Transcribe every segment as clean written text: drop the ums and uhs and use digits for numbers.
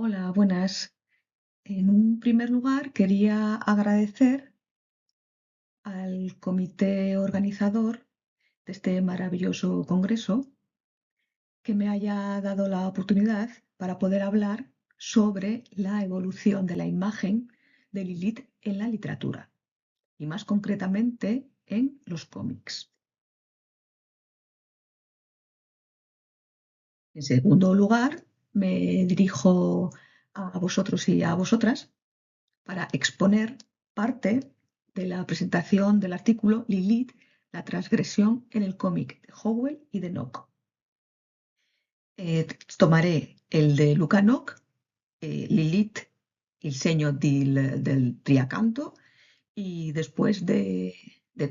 Hola, buenas. En un primer lugar, quería agradecer al comité organizador de este maravilloso congreso que me haya dado la oportunidad para poder hablar sobre la evolución de la imagen de Lilith en la literatura y más concretamente en los cómics. En segundo lugar, me dirijo a vosotros y a vosotras para exponer parte de la presentación del artículo Lilith, la transgresión en el cómic de Howell y de Nock. Tomaré el de Luca Nock, Lilith, il segno del triacanto, y después de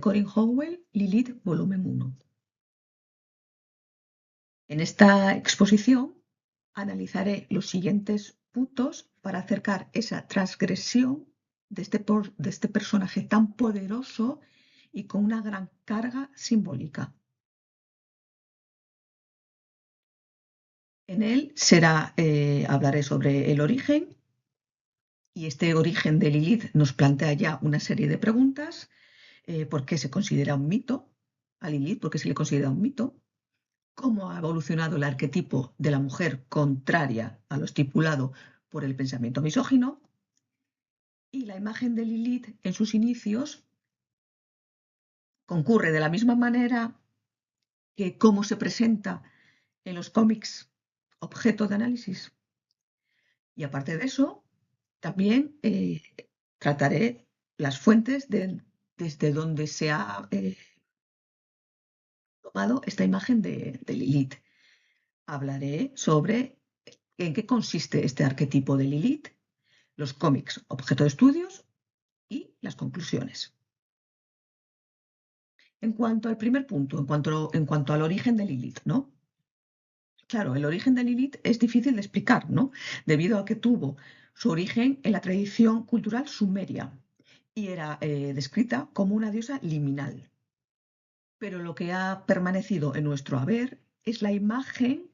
Corin Howell, Lilith, volumen 1. En esta exposición analizaré los siguientes puntos para acercar esa transgresión de este personaje tan poderoso y con una gran carga simbólica. En él hablaré sobre el origen, y este origen de Lilith nos plantea ya una serie de preguntas. ¿Por qué se considera un mito a Lilith? ¿Por qué se le considera un mito? ¿Cómo ha evolucionado el arquetipo de la mujer contraria a lo estipulado por el pensamiento misógino? Y la imagen de Lilith en sus inicios concurre de la misma manera que cómo se presenta en los cómics objeto de análisis. Y aparte de eso, también trataré las fuentes desde donde se ha tomado esta imagen de Lilith. Hablaré sobre en qué consiste este arquetipo de Lilith, los cómics objeto de estudios y las conclusiones. En cuanto al primer punto, en cuanto al origen de Lilith, ¿no? Claro, el origen de Lilith es difícil de explicar, ¿no? Debido a que tuvo su origen en la tradición cultural sumeria y era descrita como una diosa liminal. Pero lo que ha permanecido en nuestro haber es la imagen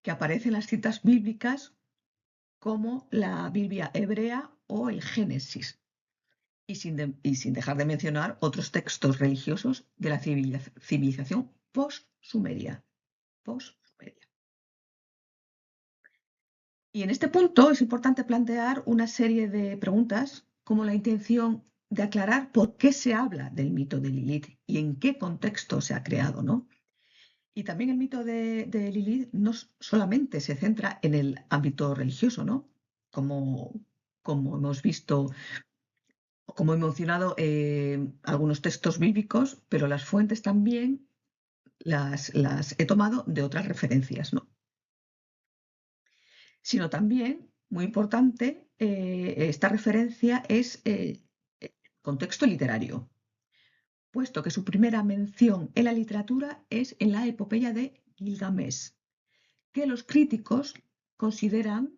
que aparece en las citas bíblicas como la Biblia hebrea o el Génesis, y sin dejar de mencionar otros textos religiosos de la civilización post-sumeria. Y en este punto es importante plantear una serie de preguntas como la intención de aclarar por qué se habla del mito de Lilith y en qué contexto se ha creado, ¿no? Y también el mito de Lilith no solamente se centra en el ámbito religioso, ¿no? Como hemos visto, como he mencionado algunos textos bíblicos, pero las fuentes también las he tomado de otras referencias, ¿no? Sino también, muy importante, esta referencia es contexto literario, puesto que su primera mención en la literatura es en la epopeya de Gilgamesh, que los críticos consideran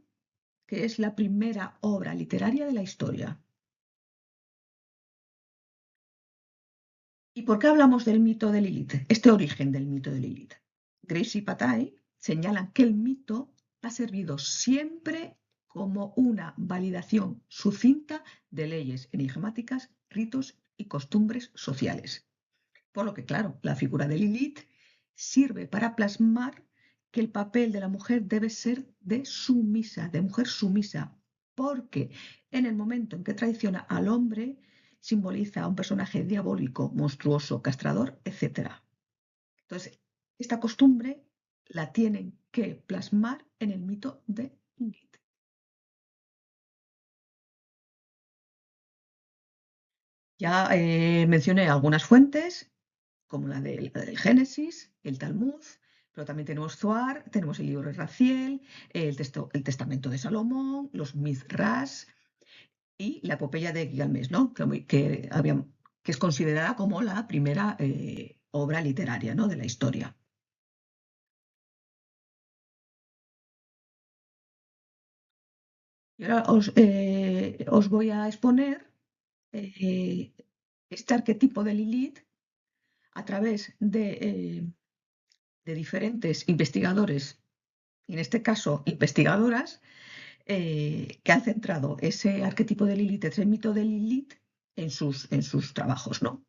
que es la primera obra literaria de la historia. ¿Y por qué hablamos del mito de Lilith? Este origen del mito de Lilith. Grace y Patai señalan que el mito ha servido siempre como una validación sucinta de leyes enigmáticas, ritos y costumbres sociales. Por lo que, claro, la figura de Lilith sirve para plasmar que el papel de la mujer debe ser de mujer sumisa, porque en el momento en que traiciona al hombre, simboliza a un personaje diabólico, monstruoso, castrador, etc. Entonces, esta costumbre la tienen que plasmar en el mito de Lilith. Ya mencioné algunas fuentes, como la del Génesis, el Talmud, pero también tenemos Zohar, tenemos el libro de Raziel, el Testamento de Salomón, los Midrash y la epopeya de Gilgamesh, ¿no? Que es considerada como la primera obra literaria, ¿no?, de la historia. Y ahora os voy a exponer eh, este arquetipo de Lilith a través de diferentes investigadores, y en este caso investigadoras, que han centrado ese arquetipo de Lilith, ese mito de Lilith, en sus trabajos, ¿no?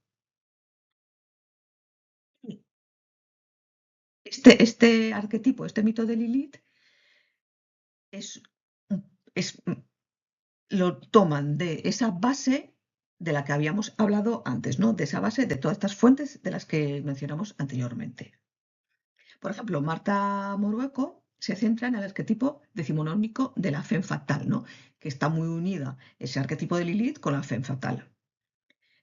Este arquetipo, este mito de Lilith, es, es, lo toman de esa base de la que habíamos hablado antes, ¿no? De esa base de todas estas fuentes de las que mencionamos anteriormente. Por ejemplo, Marta Morueco se centra en el arquetipo decimonónico de la femme fatale, ¿no? Que está muy unida ese arquetipo de Lilith con la femme fatale.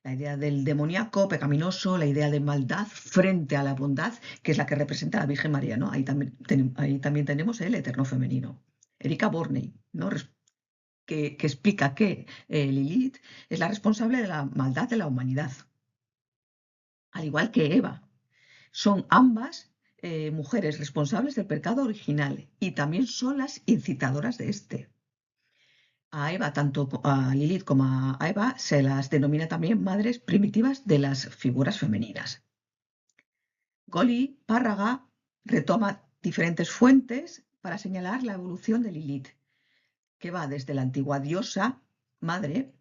La idea del demoníaco, pecaminoso, la idea de maldad frente a la bondad, que es la que representa a la Virgen María, ¿no? Ahí también tenemos el eterno femenino. Erika Borney, ¿no? Que explica que Lilith es la responsable de la maldad de la humanidad, al igual que Eva. Son ambas mujeres responsables del pecado original y también son las incitadoras de este. A Eva, tanto a Lilith como a Eva, se las denomina también madres primitivas de las figuras femeninas. Goli Párraga retoma diferentes fuentes para señalar la evolución de Lilith, que va desde la antigua diosa madre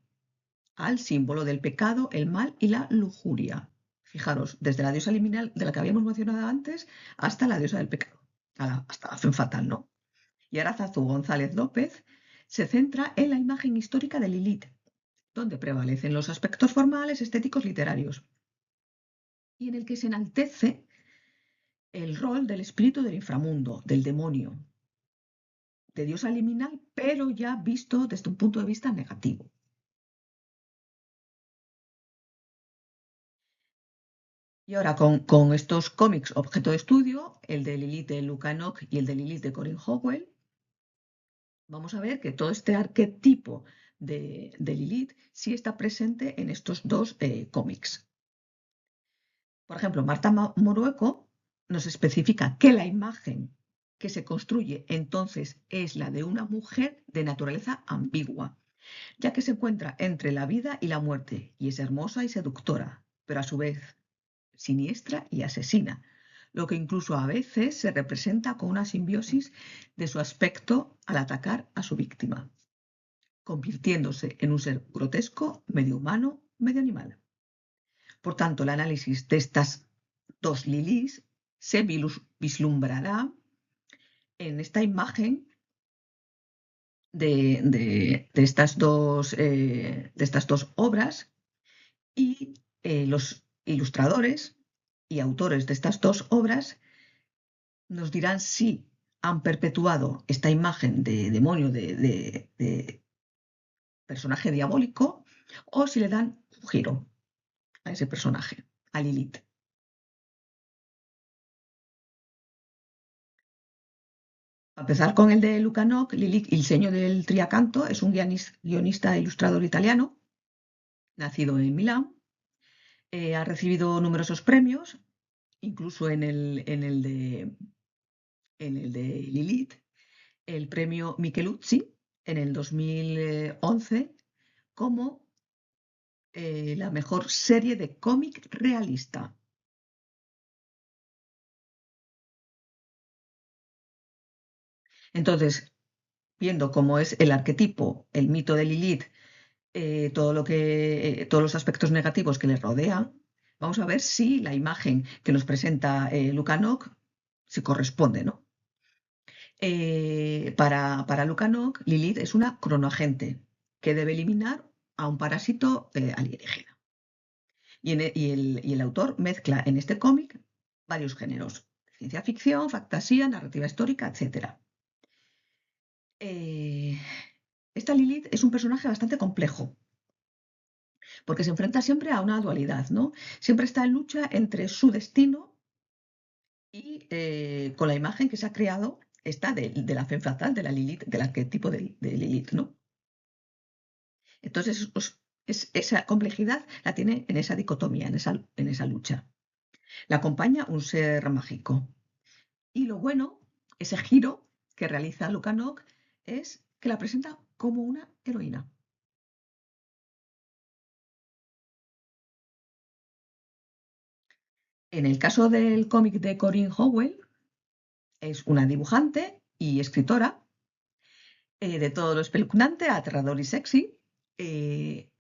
al símbolo del pecado, el mal y la lujuria. Fijaros, desde la diosa liminal de la que habíamos mencionado antes hasta la diosa del pecado, hasta la femme fatal, ¿no? Y Arázazú González López se centra en la imagen histórica de Lilith, donde prevalecen los aspectos formales, estéticos, literarios, y en el que se enaltece el rol del espíritu del inframundo, del demonio, de diosa liminal, pero ya visto desde un punto de vista negativo. Y ahora con estos cómics objeto de estudio, el de Lilith de Luca Nock y el de Lilith de Corinne Howell, vamos a ver que todo este arquetipo de Lilith sí está presente en estos dos cómics. Por ejemplo, Marta Morueco nos especifica que la imagen que se construye entonces es la de una mujer de naturaleza ambigua, ya que se encuentra entre la vida y la muerte, y es hermosa y seductora, pero a su vez siniestra y asesina, lo que incluso a veces se representa con una simbiosis de su aspecto al atacar a su víctima, convirtiéndose en un ser grotesco, medio humano, medio animal. Por tanto, el análisis de estas dos Liliths se vislumbrará en esta imagen de estas dos obras, y los ilustradores y autores de estas dos obras nos dirán si han perpetuado esta imagen de demonio, de personaje diabólico, o si le dan un giro a ese personaje, a Lilith. A empezar con el de Luca Nock, Lilith, il segno del Triacanto, es un guionista e ilustrador italiano, nacido en Milán. Ha recibido numerosos premios, incluso en el de Lilith, el premio Micheluzzi en el 2011 como la mejor serie de cómic realista. Entonces, viendo cómo es el arquetipo, el mito de Lilith, todos los aspectos negativos que le rodean, vamos a ver si la imagen que nos presenta Luca Nock se corresponde, ¿no? Para Luca Nock, Lilith es una cronoagente que debe eliminar a un parásito alienígena. Y el autor mezcla en este cómic varios géneros: ciencia ficción, fantasía, narrativa histórica, etc. Esta Lilith es un personaje bastante complejo, porque se enfrenta siempre a una dualidad, ¿no? Siempre está en lucha entre su destino y con la imagen que se ha creado, esta de la femme fatale, de la Lilith, del arquetipo de Lilith, ¿no? Entonces, esa complejidad la tiene en esa dicotomía, en esa lucha. La acompaña un ser mágico. Y lo bueno, ese giro que realiza Luca Nock, es que la presenta como una heroína. En el caso del cómic de Corinne Howell, es una dibujante y escritora De todo lo espeluznante, aterrador y sexy. eh,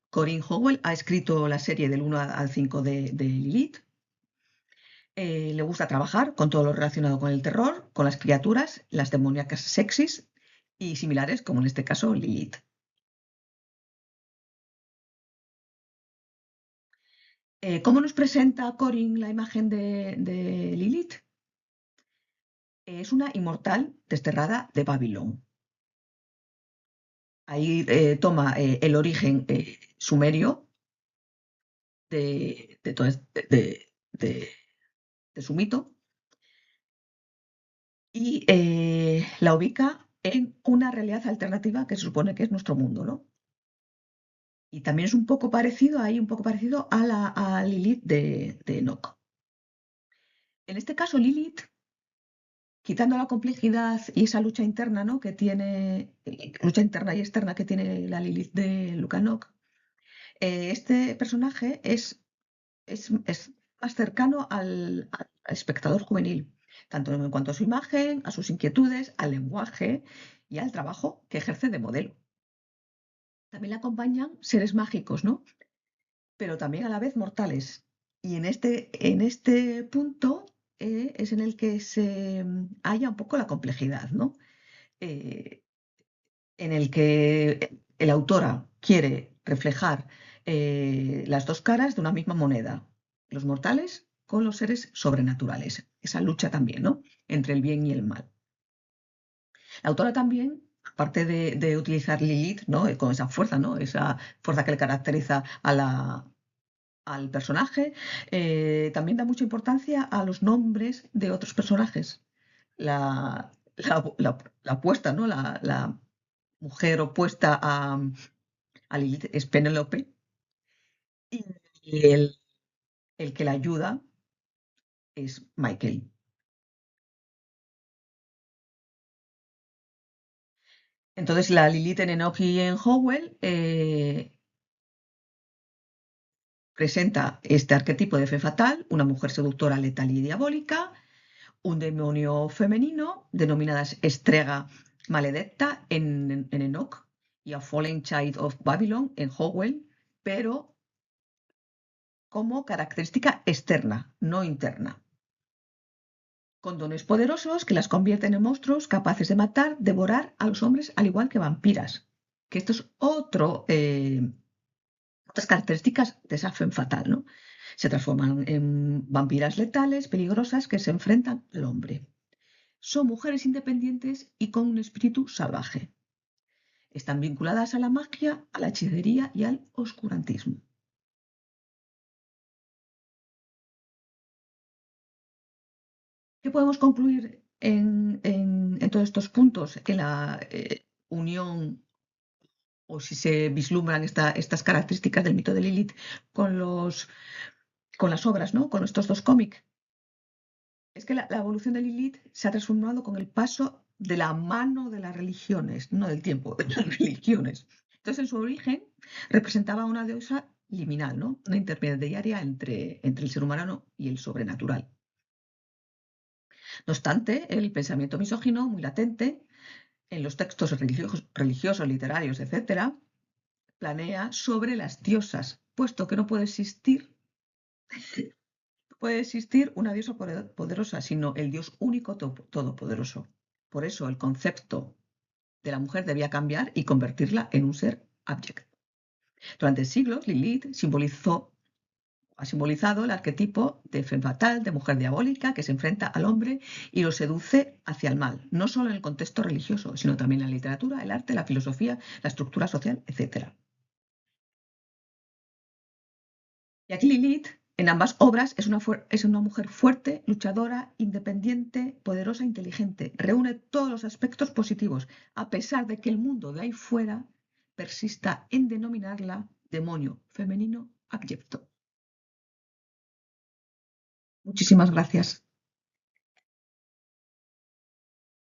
Corinne Howell ha escrito la serie del 1 al 5 de Lilith. Le gusta trabajar con todo lo relacionado con el terror, con las criaturas, las demoníacas sexys y similares, como en este caso Lilith. ¿Cómo nos presenta Corinne la imagen de Lilith? Es una inmortal desterrada de Babilón. Ahí toma el origen sumerio de, todo de su mito y la ubica en una realidad alternativa que se supone que es nuestro mundo, ¿no? Y también es un poco parecido, ahí un poco parecido a Lilith de Enoch. En este caso, Lilith, quitando la complejidad y esa lucha interna, ¿no? que tiene, lucha interna y externa que tiene la Lilith de Lucanok, este personaje es más cercano al espectador juvenil, tanto en cuanto a su imagen, a sus inquietudes, al lenguaje y al trabajo que ejerce de modelo. También le acompañan seres mágicos, ¿no? Pero también a la vez mortales. Y en este punto es en el que se halla un poco la complejidad, ¿no? Eh, en el que el autora quiere reflejar las dos caras de una misma moneda, los mortales con los seres sobrenaturales. Esa lucha también, ¿no? Entre el bien y el mal. La autora también, aparte de utilizar Lilith, ¿no? Con esa fuerza, ¿no? Esa fuerza que le caracteriza al personaje, también da mucha importancia a los nombres de otros personajes. La opuesta, ¿no? La mujer opuesta a Lilith es Penélope y el que la ayuda es Michael. Entonces la Lilith en Enoch y en Howell presenta este arquetipo de fe fatal, una mujer seductora, letal y diabólica, un demonio femenino, denominadas Estrega Maledetta en Enoch y a Fallen Child of Babylon en Howell, pero como característica externa, no interna, con dones poderosos que las convierten en monstruos capaces de matar, devorar a los hombres, al igual que vampiras. Que esto es otras características de esa femme fatal, ¿no? Se transforman en vampiras letales, peligrosas, que se enfrentan al hombre. Son mujeres independientes y con un espíritu salvaje. Están vinculadas a la magia, a la hechicería y al oscurantismo. ¿Qué podemos concluir en todos estos puntos? Que la unión, o si se vislumbran estas características del mito de Lilith con las obras, ¿no? Con estos dos cómics. Es que la evolución de Lilith se ha transformado con el paso de la mano de las religiones, no del tiempo, de las religiones. Entonces, en su origen representaba una diosa liminal, ¿no? Una intermediaria entre el ser humano y el sobrenatural. No obstante, el pensamiento misógino, muy latente, en los textos religiosos, literarios, etcétera, planea sobre las diosas, puesto que no puede existir una diosa poderosa, sino el Dios único todopoderoso. Por eso el concepto de la mujer debía cambiar y convertirla en un ser abyecto. Durante siglos, Lilith ha simbolizado el arquetipo de femme fatal, de mujer diabólica que se enfrenta al hombre y lo seduce hacia el mal, no solo en el contexto religioso, sino también en la literatura, el arte, la filosofía, la estructura social, etc. Y aquí Lilith, en ambas obras, es una mujer fuerte, luchadora, independiente, poderosa, inteligente. Reúne todos los aspectos positivos, a pesar de que el mundo de ahí fuera persista en denominarla demonio femenino abyecto. Muchísimas gracias.